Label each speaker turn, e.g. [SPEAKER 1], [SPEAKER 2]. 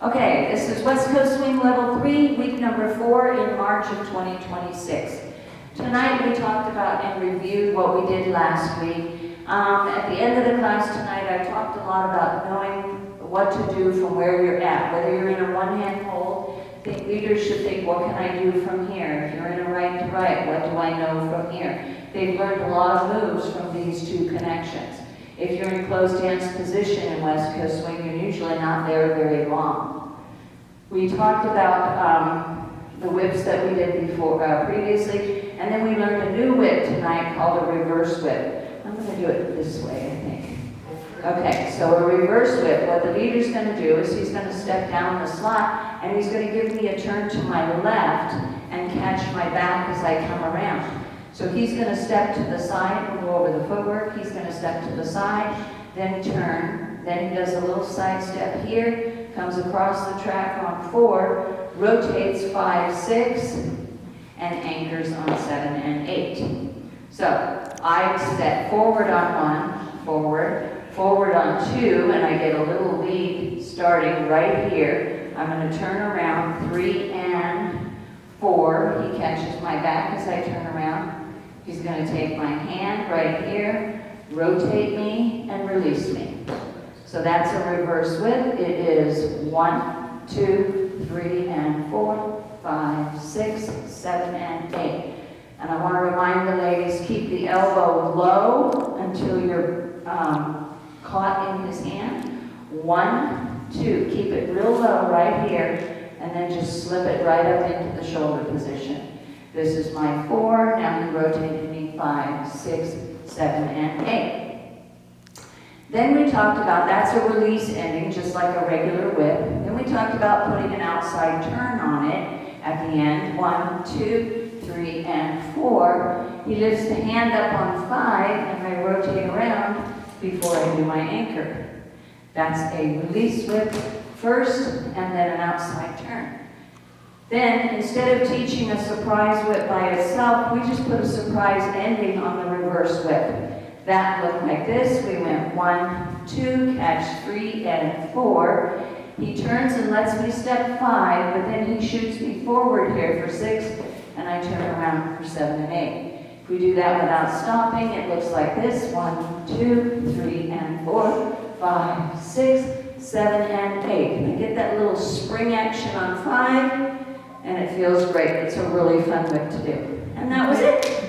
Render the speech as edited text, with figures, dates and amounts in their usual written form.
[SPEAKER 1] Okay, this is West Coast Swing Level 3, week number 4 in March of 2026. Tonight we talked about and reviewed what we did last week. At the end of the class tonight, I talked a lot about knowing what to do from where you're at. Whether you're in a one-hand hold, leaders should think, what can I do from here? If you're in a right to right, what do I know from here? They've learned a lot of moves from these two connections. If you're in closed dance position in West Coast Swing, you're usually not there very long. We talked about the whips that we did before previously, and then we learned a new whip tonight called a reverse whip. I'm going to do it this way, I think. Okay, so a reverse whip, what the leader's going to do is he's going to step down the slot, and he's going to give me a turn to my left and catch my back as I come around. So he's going to step to the side, we'll go over the footwork, he's going to step to the side, then turn, then he does a little side step here, comes across the track on 4, rotates 5, 6, and anchors on 7 and 8. So I step forward on 1, forward on 2, and I get a little lead starting right here. I'm going to turn around 3 and 4. He catches my back as I turn around. He's going to take my hand right here, rotate me, and release me. So that's a reverse whip. It is 1, 2, 3, and 4, 5, 6, 7, and 8. And I want to remind the ladies, keep the elbow low until you're caught in his hand. 1, 2, keep it real low right here, and then just slip it right up into the shoulder position. This is my 4, now he rotated me 5, 6, 7, and 8. Then we talked about, that's a release ending, just like a regular whip. Then we talked about putting an outside turn on it at the end. 1, 2, 3, and 4. He lifts the hand up on 5, and I rotate around before I do my anchor. That's a release whip first, and then an outside turn. Then, instead of teaching a surprise whip by itself, we just put a surprise ending on the reverse whip. That looked like this. We went 1, 2, catch 3, and 4. He turns and lets me step 5, but then he shoots me forward here for 6, and I turn around for 7 and 8. If we do that without stopping, it looks like this. 1, 2, 3, and 4, 5, 6, 7, and 8. And I get that little spring action on 5, and it feels great. It's a really fun whip to do. And that was it.